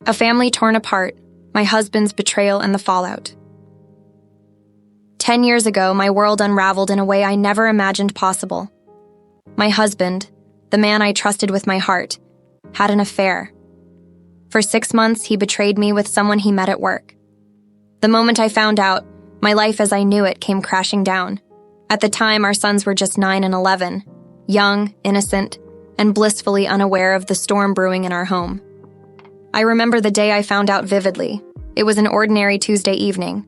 A family torn apart, my husband's betrayal and the fallout. 10 years ago, my world unraveled in a way I never imagined possible. My husband, the man I trusted with my heart, had an affair. For 6 months, he betrayed me with someone he met at work. The moment I found out, my life as I knew it came crashing down. At the time, our sons were just 9 and 11, young, innocent, and blissfully unaware of the storm brewing in our home. I remember the day I found out vividly. It was an ordinary Tuesday evening.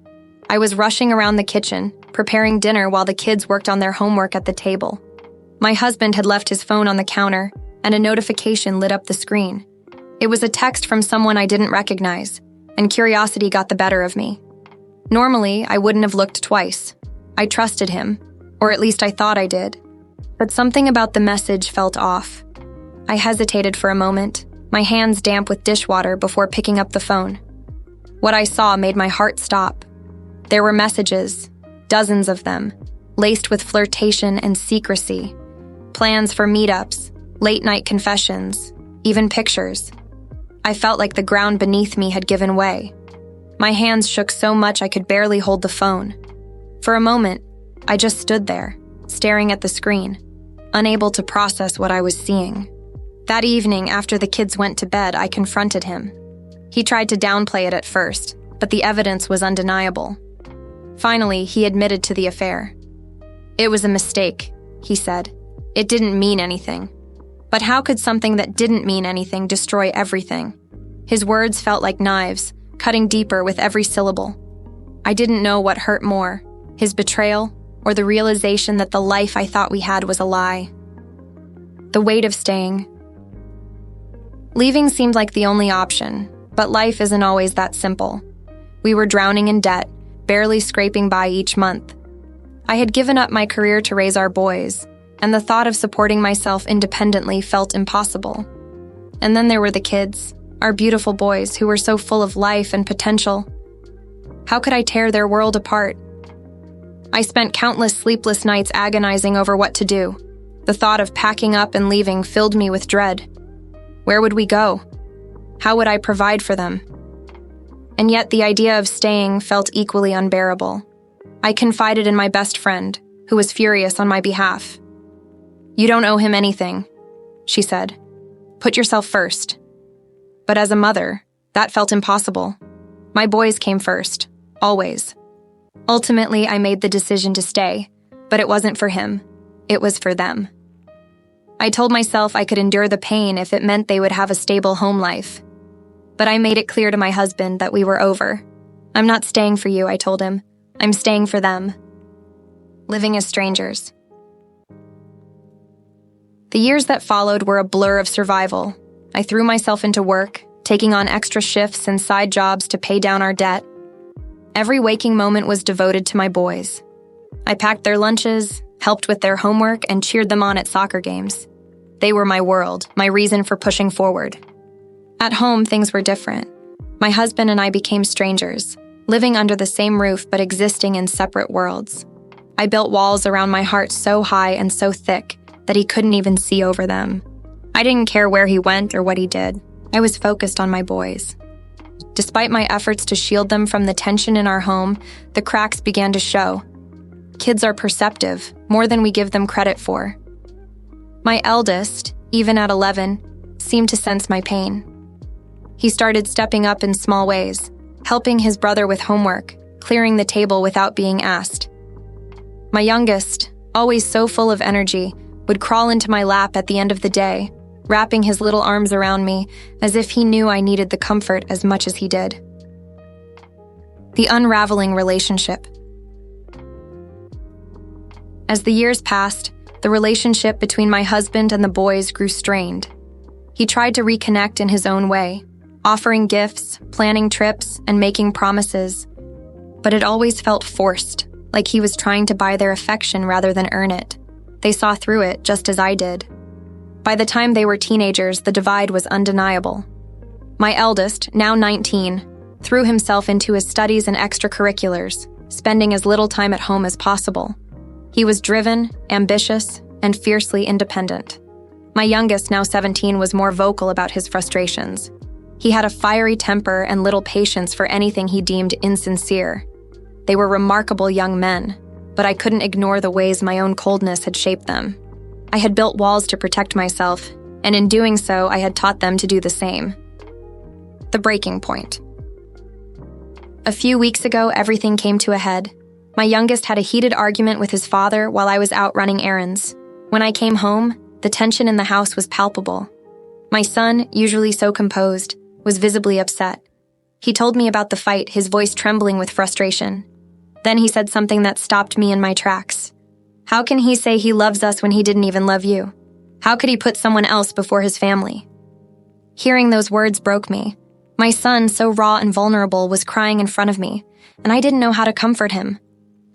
I was rushing around the kitchen, preparing dinner while the kids worked on their homework at the table. My husband had left his phone on the counter, and a notification lit up the screen. It was a text from someone I didn't recognize, and curiosity got the better of me. Normally, I wouldn't have looked twice. I trusted him, or at least I thought I did. But something about the message felt off. I hesitated for a moment, my hands damp with dishwater before picking up the phone. What I saw made my heart stop. There were messages, dozens of them, laced with flirtation and secrecy. Plans for meetups, late-night confessions, even pictures. I felt like the ground beneath me had given way. My hands shook so much I could barely hold the phone. For a moment, I just stood there, staring at the screen, unable to process what I was seeing. That evening, after the kids went to bed, I confronted him. He tried to downplay it at first, but the evidence was undeniable. Finally, he admitted to the affair. "It was a mistake," he said. "It didn't mean anything." But how could something that didn't mean anything destroy everything? His words felt like knives, cutting deeper with every syllable. I didn't know what hurt more, his betrayal or the realization that the life I thought we had was a lie. The weight of staying. Leaving seemed like the only option, but life isn't always that simple. We were drowning in debt, barely scraping by each month. I had given up my career to raise our boys, and the thought of supporting myself independently felt impossible. And then there were the kids, our beautiful boys who were so full of life and potential. How could I tear their world apart? I spent countless sleepless nights agonizing over what to do. The thought of packing up and leaving filled me with dread. Where would we go? How would I provide for them? And yet the idea of staying felt equally unbearable. I confided in my best friend, who was furious on my behalf. "You don't owe him anything," she said. "Put yourself first." But as a mother, that felt impossible. My boys came first, always. Ultimately, I made the decision to stay, but it wasn't for him. It was for them. I told myself I could endure the pain if it meant they would have a stable home life. But I made it clear to my husband that we were over. "I'm not staying for you," I told him. "I'm staying for them." Living as strangers. The years that followed were a blur of survival. I threw myself into work, taking on extra shifts and side jobs to pay down our debt. Every waking moment was devoted to my boys. I packed their lunches, helped with their homework, and cheered them on at soccer games. They were my world, my reason for pushing forward. At home, things were different. My husband and I became strangers, living under the same roof but existing in separate worlds. I built walls around my heart so high and so thick that he couldn't even see over them. I didn't care where he went or what he did. I was focused on my boys. Despite my efforts to shield them from the tension in our home, the cracks began to show. Kids are perceptive, more than we give them credit for. My eldest, even at 11, seemed to sense my pain. He started stepping up in small ways, helping his brother with homework, clearing the table without being asked. My youngest, always so full of energy, would crawl into my lap at the end of the day, wrapping his little arms around me as if he knew I needed the comfort as much as he did. The unraveling relationship. As the years passed, the relationship between my husband and the boys grew strained. He tried to reconnect in his own way, offering gifts, planning trips, and making promises. But it always felt forced, like he was trying to buy their affection rather than earn it. They saw through it just as I did. By the time they were teenagers, the divide was undeniable. My eldest, now 19, threw himself into his studies and extracurriculars, spending as little time at home as possible. He was driven, ambitious, and fiercely independent. My youngest, now 17, was more vocal about his frustrations. He had a fiery temper and little patience for anything he deemed insincere. They were remarkable young men, but I couldn't ignore the ways my own coldness had shaped them. I had built walls to protect myself, and in doing so, I had taught them to do the same. The breaking point. A few weeks ago, everything came to a head. My youngest had a heated argument with his father while I was out running errands. When I came home, the tension in the house was palpable. My son, usually so composed, was visibly upset. He told me about the fight, his voice trembling with frustration. Then he said something that stopped me in my tracks. How can he say he loves us when he didn't even love you? How could he put someone else before his family? Hearing those words broke me. My son, so raw and vulnerable, was crying in front of me, and I didn't know how to comfort him.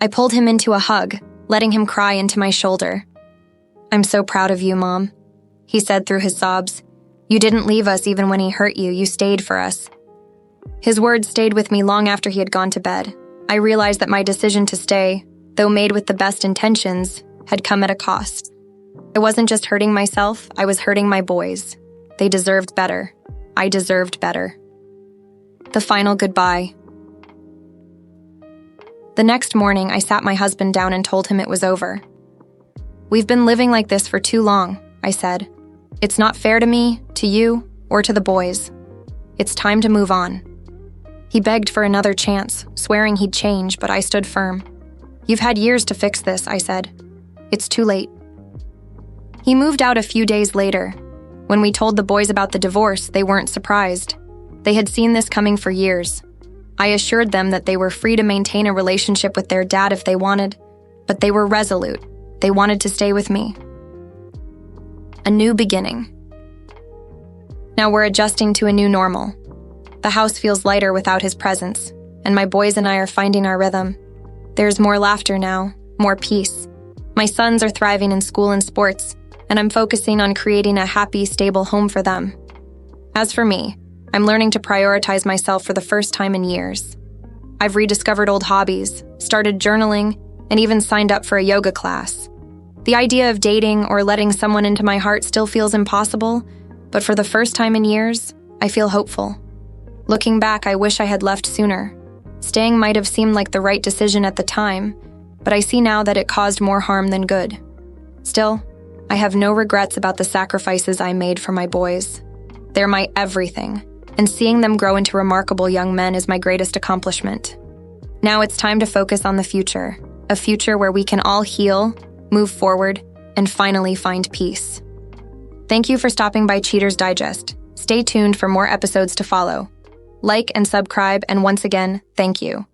I pulled him into a hug, letting him cry into my shoulder. "I'm so proud of you, Mom," he said through his sobs. "You didn't leave us even when he hurt you. You stayed for us." His words stayed with me long after he had gone to bed. I realized that my decision to stay, though made with the best intentions, had come at a cost. I wasn't just hurting myself, I was hurting my boys. They deserved better. I deserved better. The final goodbye. The next morning, I sat my husband down and told him it was over. "We've been living like this for too long," I said. "It's not fair to me, to you, or to the boys. It's time to move on." He begged for another chance, swearing he'd change, but I stood firm. "You've had years to fix this," I said. "It's too late." He moved out a few days later. When we told the boys about the divorce, they weren't surprised. They had seen this coming for years. I assured them that they were free to maintain a relationship with their dad if they wanted, but they were resolute. They wanted to stay with me. A new beginning. Now we're adjusting to a new normal. The house feels lighter without his presence, and my boys and I are finding our rhythm. There's more laughter now, more peace. My sons are thriving in school and sports, and I'm focusing on creating a happy, stable home for them. As for me, I'm learning to prioritize myself for the first time in years. I've rediscovered old hobbies, started journaling, and even signed up for a yoga class. The idea of dating or letting someone into my heart still feels impossible, but for the first time in years, I feel hopeful. Looking back, I wish I had left sooner. Staying might have seemed like the right decision at the time, but I see now that it caused more harm than good. Still, I have no regrets about the sacrifices I made for my boys. They're my everything, and seeing them grow into remarkable young men is my greatest accomplishment. Now it's time to focus on the future, a future where we can all heal, move forward, and finally find peace. Thank you for stopping by Cheater's Digest. Stay tuned for more episodes to follow. Like and subscribe, and once again, thank you.